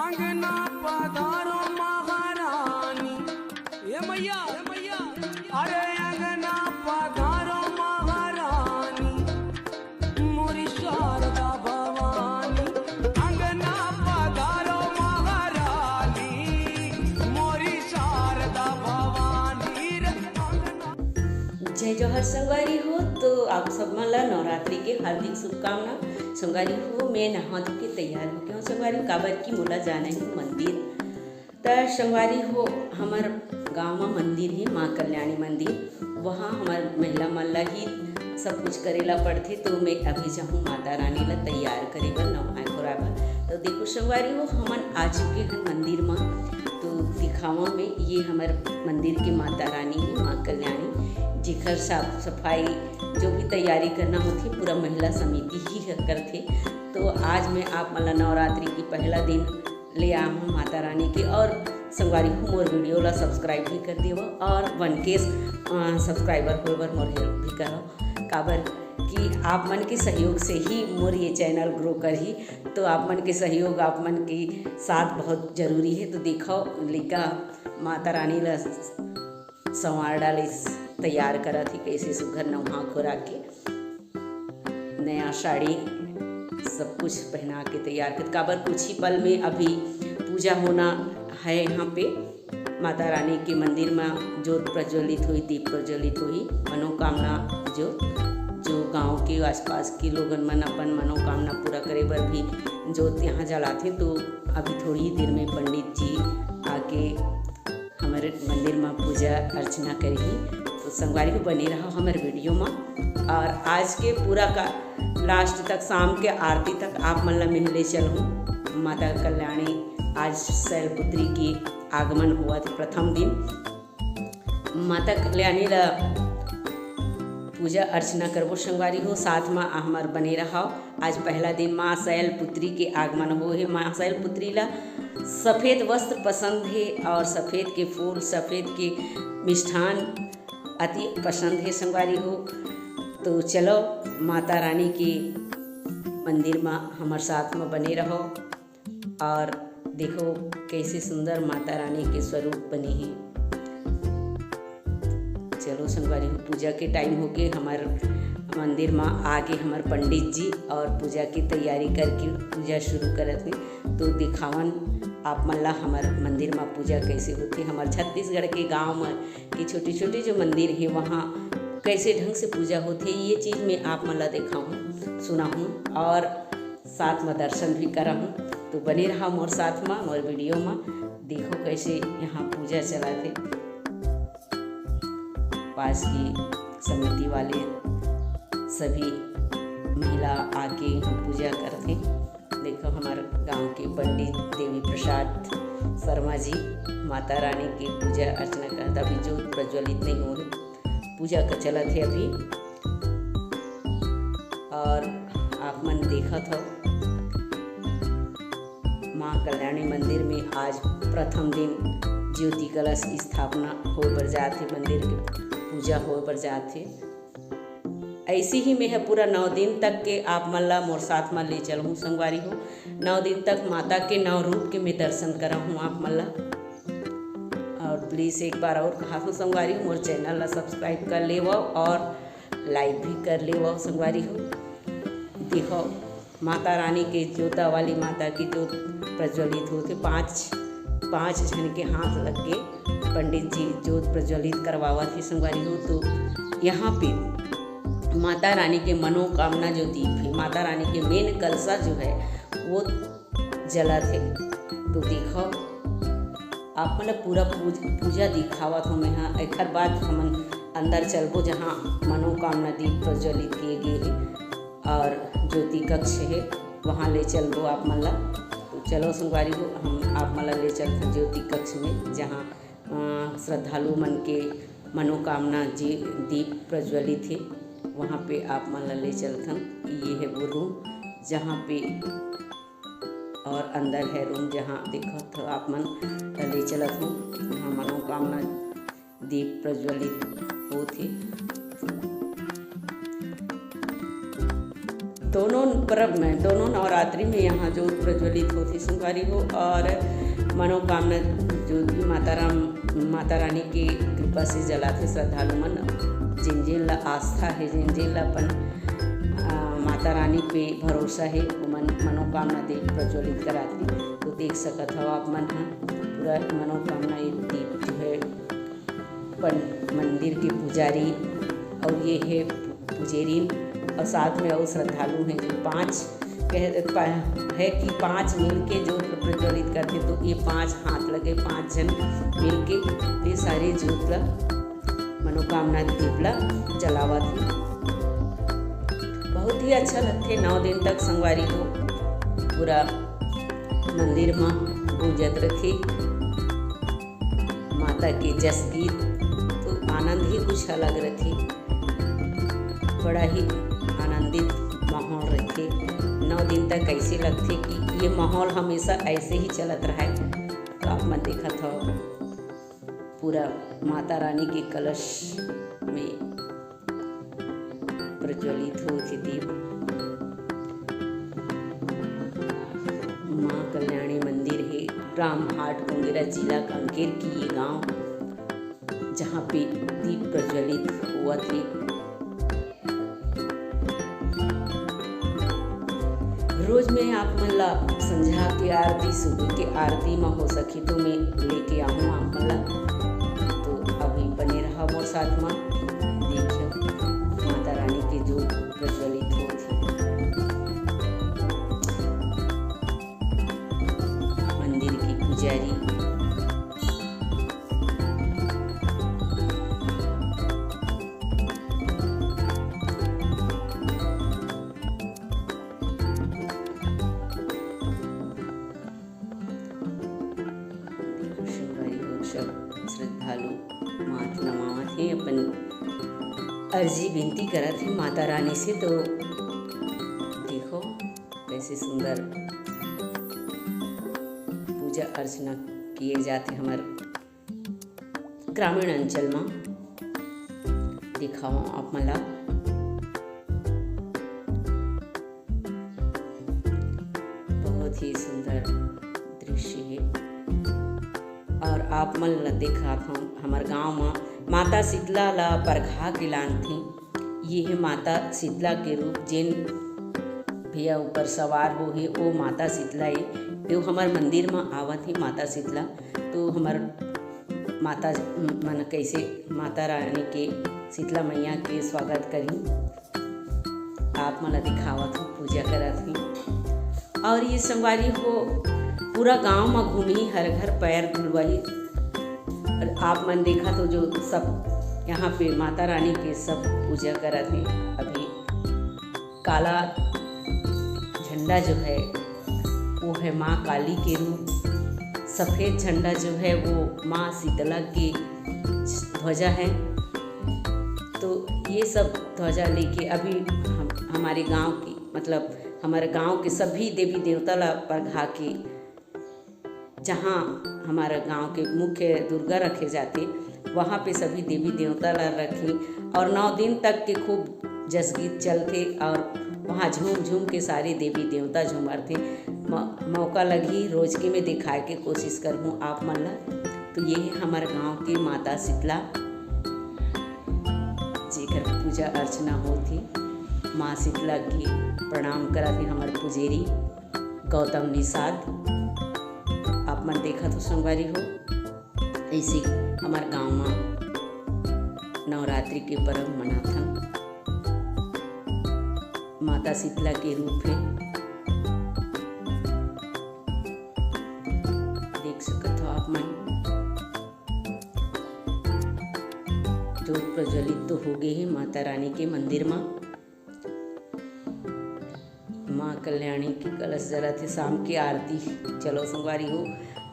अंगना पधारो महारानी, ये मैया अरे अंगना पधारो महारानी, मोरी शारदा भवानी। अंगना पधारो महारानी, मोरी शारदा भवानी रे अंगना। जय जोहर संगवारी हो। तो आप सब मला नवरात्रि के हार्दिक शुभकामना। संगवारी हो मैं नहा धो के तैयार हो क्यों संगवारी काबर की मोला जाना है मंदिर। तो संगवारी हो हमार गाँव में मंदिर है माँ कल्याणी मंदिर, वहाँ हमार महिला मन ला ही सब कुछ करेला पड़ते। तो मैं अभी जाऊँ माता रानी ला तैयार करे बर नहाए धोराए बर। तो देखो संगवारी हो हमन आ चुके हैं मंदिर में। तो दिखावा में ये हमारे मंदिर के माता रानी है माँ कल्याणी, जिखर साफ सफाई जो भी तैयारी करना होती पूरा महिला समिति ही करते। तो आज मैं आप मतलब नवरात्रि की पहला दिन ले आया हूँ माता रानी के। और संगवारी हूँ मोर वीडियो ला सब्सक्राइब भी कर दियो और 1K सब्सक्राइबर हो बर मोर हेल्प भी करो, काबर कि आप मन के सहयोग से ही मोर ये चैनल ग्रो कर ही। तो आप मन के सहयोग आप मन के साथ बहुत ज़रूरी है। तो देखो लिका माता रानी ला संवार डाले तैयार करा थी कैसे सुघर नहा खोरा के नया साड़ी सब कुछ पहना के तैयार कर। काबर कुछ ही पल में अभी पूजा होना है यहाँ पे माता रानी के मंदिर में। ज्योत प्रज्वलित हुई, दीप प्रज्वलित हुई, मनोकामना जो गांव के आसपास के लोगन मन अपन मनोकामना पूरा करे बर भी ज्योत यहाँ जलाते। तो अभी थोड़ी देर में पंडित जी आके हमारे मंदिर में पूजा अर्चना करी। तो संगवारी को बने रहा हमारे वीडियो में। और आज के पूरा का लास्ट तक शाम के आरती तक आप मन ला मिलने चलूँ। माता कल्याणी आज शैलपुत्री की आगमन हुआ था प्रथम दिन। माता कल्याणी ला पूजा अर्चना करबो संगवारी हो, साथ में हमार बने रहा। आज पहला दिन माँ शैलपुत्री के आगमन हो है। माँ शैलपुत्री ला सफ़ेद वस्त्र पसंद है और सफ़ेद के फूल सफ़ेद के मिष्ठान अति पसंद है संगवारी हो। तो चलो माता रानी के मंदिर में हमारे साथ में बने रहो और देखो कैसे सुंदर माता रानी के स्वरूप बने हैं। चलो संगवारी हो पूजा के टाइम हो गए, हमारे मंदिर में आगे हमारे पंडित जी और पूजा की तैयारी करके पूजा शुरू करते। तो दिखावन आप मन ला हमारे मंदिर में पूजा कैसे होती। हमारे छत्तीसगढ़ के गांव में की छोटी छोटी जो मंदिर है वहाँ कैसे ढंग से पूजा होती है ये चीज़ मैं आप मन ला दिखाऊँ सुना हूँ और साथ में दर्शन भी करा हूँ। तो बने रहा मोर साथ में मोर वीडियो में। देखो कैसे यहाँ पूजा चलाते, पास की समिति वाले सभी महिला आके पूजा करते। देखो हमारे गांव के पंडित देवी प्रसाद शर्मा जी माता रानी की पूजा अर्चना करता। अभी ज्योत प्रज्वलित नहीं हो रही, पूजा का चलत है अभी। और आप मन देखा था माँ कल्याणी मंदिर में आज प्रथम दिन ज्योति कलश की स्थापना हो बर जाते, मंदिर के पूजा हो बर जाते। ऐसी ही मैं है पूरा 9 दिन तक के आप मन ला मोर साथ में ले चलूँ संगवारी हो। 9 दिन तक माता के 9 रूप के मैं दर्शन करा हूँ आप मन ला। और प्लीज़ एक बार और कहा हूँ संगवारी हो मोर चैनल ला सब्सक्राइब कर ले और लाइक भी कर ले संगवारी हो। देखो माता रानी के ज्योता वाली माता की ज्योत प्रज्वलित होते। 5 जन के हाथ लग के पंडित जी ज्योत प्रज्वलित करवावा थे संगवारी हो। तो यहाँ पे माता रानी के मनोकामना जो दीप है, माता रानी के मेन कलसा जो है वो जला थे। तो देखो आप मतलब पूरा पूजा दिखावा था मैं। हाँ एक बाद हम अंदर चलबो जहाँ मनोकामना दीप प्रज्वलित किए गए हैं और ज्योति कक्ष है वहाँ ले चलबो आप मन ला। तो चलो संगवारी हो हम आप मन ला ले चलते ज्योति कक्ष में जहाँ श्रद्धालु मन के मनोकामना जी दीप प्रज्वलित है। वहाँ पे आप मन ला ले चलथन। ये है वो रूम जहाँ पे और अंदर है रूम जहाँ देखो तो आप मन ले चलत हूँ। वहाँ मनोकामना दीप प्रज्वलित होते। दोनों पर्व में, दोनों नवरात्रि में यहाँ जोत प्रज्वलित होती संगवारी हो। और मनोकामना जोत भी माता रानी की कृपा से जलाते श्रद्धालु मन, जिन जिन ला आस्था है, जिन जिन ला अपन माता रानी पे भरोसा है, वो मनोकामना दीप प्रज्वलित कराती। तो देख सकत हो आप मन पूरा मनोकामना ये दीप जो है मंदिर के पुजारी और ये है पुजेरीन और साथ में और श्रद्धालु हैं जो 5 है कि 5 मिल के जो प्रज्वलित करते। तो ये 5 हाथ लगे, 5 जन मिल के ये सारे जोत ला मनोकामना दीप ला जलावा थी। बहुत ही अच्छा लगते 9 दिन तक संगवारी को पूरा मंदिर में गूंजत रथे माता के जस गीत। तो आनंद ही कुछ अलग रथे, बड़ा ही आनंदित माहौल रखे। 9 दिन तक ऐसे लगते कि ये माहौल हमेशा ऐसे ही चलत रहा है। तो आप मन देखा था पूरा माता रानी के कलश में प्रज्वलित हो थी दीप। माँ कल्याणी मंदिर है रामहाट मुंगेरा जिला कांकेर की ये गांव, जहाँ पे दीप प्रज्वलित हुआ थे। रोज मैं आप मन ला संझा की आरती, सुबह की आरती में हो सकी तो मैं लेके आऊँ आप मन ला। तो अभी बने रहा मोर साथ में, देखियो माता रानी के जो प्रज्वलित हो थी। मंदिर की पुजारी श्रद्धालु मात नमावत है, अपन अर्जी विनती करत है माता रानी से। तो देखो कैसे सुंदर पूजा अर्चना किए जाते हमारे ग्रामीण अंचल में। दिखाओ आप मला बहुत ही सुंदर दृश्य है। और आप मन ला देखा हमारे गांव में माता शीतला ला परघा के लान थी। ये है माता शीतला के रूप, जिन भैया ऊपर सवार हो है वो माता शीतला है। वो हमारे मंदिर में आवत है माता शीतला। तो हमार माता मन कैसे माता रानी के शीतला मैया के स्वागत करी आप मला दिखावत हो, पूजा करत ही। और ये संगवारी हो पूरा गांव में घूमी, हर घर पैर धुलवाई। और आप मन देखा तो जो सब यहाँ पे माता रानी के सब पूजा करत हैं। अभी काला झंडा जो है वो है माँ काली के रूप, सफ़ेद झंडा जो है वो माँ शीतला की ध्वजा है। तो ये सब ध्वजा लेके अभी हमारे गांव की, मतलब हमारे गांव के सभी देवी देवता ला परघा के, जहाँ हमारा गांव के मुख्य दुर्गा रखे जाते वहाँ पे सभी देवी देवता ला रखी। और 9 दिन तक के खूब जस गीत चलते और वहाँ झूम झूम के सारे देवी देवता झूमर थे। मौका लगी रोज के मैं दिखाए के कोशिश करूँ आप मन ला। तो ये है हमारे गांव की माता शीतला जेकर पूजा अर्चना होती। माँ शीतला की प्रणाम करा थी हमारे पुजेरी गौतम निषाद। आप मन देखा तो संगवारी हो ऐसे हमारे गांव में नवरात्रि के पर्व मनाथन। माता शीतला के रूप है, देख सकते हो आप मन। जोत प्रज्वलित तो हो गए हैं माता रानी के मंदिर में। माँ कल्याणी की कलश जला थे, शाम की आरती चलो संगवारी हो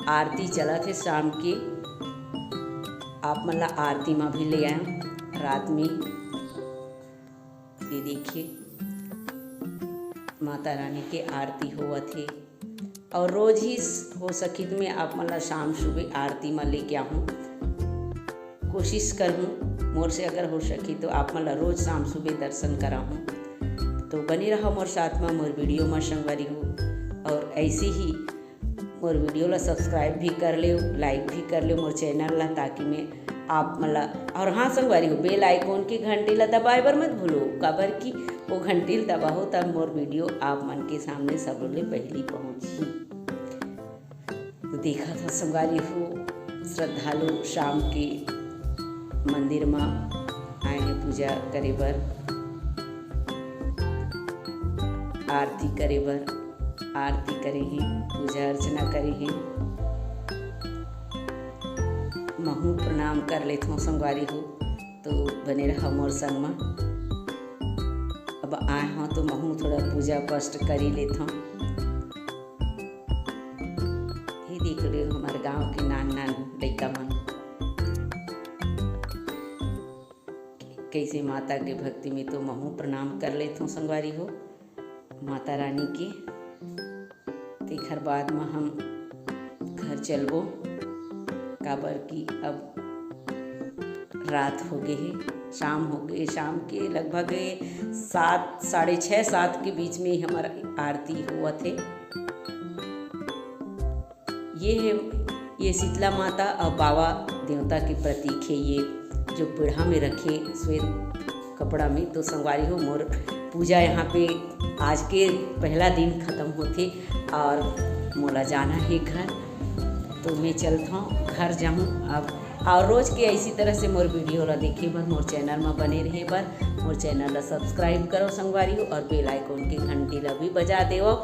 आरती चला थे शाम के। आप मतलब आरती में भी ले आए रात में। ये देखिए माता रानी के आरती हुआ थे। और रोज ही हो सकी तो मैं आप मतलब शाम सुबह आरती में लेके आऊँ, कोशिश करूँ मोर से अगर हो सकी तो आप मतलब रोज शाम सुबह दर्शन कराऊँ। तो बने रहो मोर साथ में मोर वीडियो में संगवारी हो। और ऐसे ही मोर वीडियो ला सब्सक्राइब भी कर ले, लाइक भी कर ले मोर चैनल ला, ताकि मैं आप मतलब। और हाँ संगवारी हो, बेल आइकॉन की घंटी ला दबाए बर मत भूलो, काबर कि वो घंटी ला दबाहो तब मोर वीडियो आप मन के सामने सबले पहली पहुँची। तो देखा था संगवारी हो, श्रद्धालु शाम के मंदिर में आए हैं पूजा करे बर, आरती करे बर, आरती करे हैं, पूजा अर्चना करे हैं। महू प्रणाम कर लेत हूँ संगवारी हो, तो बने रहा मोर संग में। अब आए हों तो महू थोड़ा पूजा पाठ करी लेत हूँ। ही देख रहे हो हमारे गांव के नान लड़का मन कैसे माता के भक्ति में, तो महू प्रणाम कर लेत हूँ संगवारी हो माता रानी के। तेखर बाद में हम घर चलबो, काबर की अब रात हो गए है, शाम हो गए, शाम के लगभग 7, 6:30, 7 के बीच में हमारा आरती हुआ थे। ये है ये शीतला माता और बाबा देवता के प्रतीक है, ये जो पीढ़ा में रखे श्वेत कपड़ा में। तो संगवारी हो मोर पूजा यहाँ पे आज के पहला दिन ख़त्म होते और मोला जाना है घर, तो मैं चलता हूँ घर जाऊँ अब। और रोज़ के इसी तरह से मोर वीडियो ला देखे बर, मोर चैनल में बने रहे बर, मोर चैनल ला सब्सक्राइब करो संगवारी हो, और बेल आइकॉन की घंटी ला भी बजा देवो।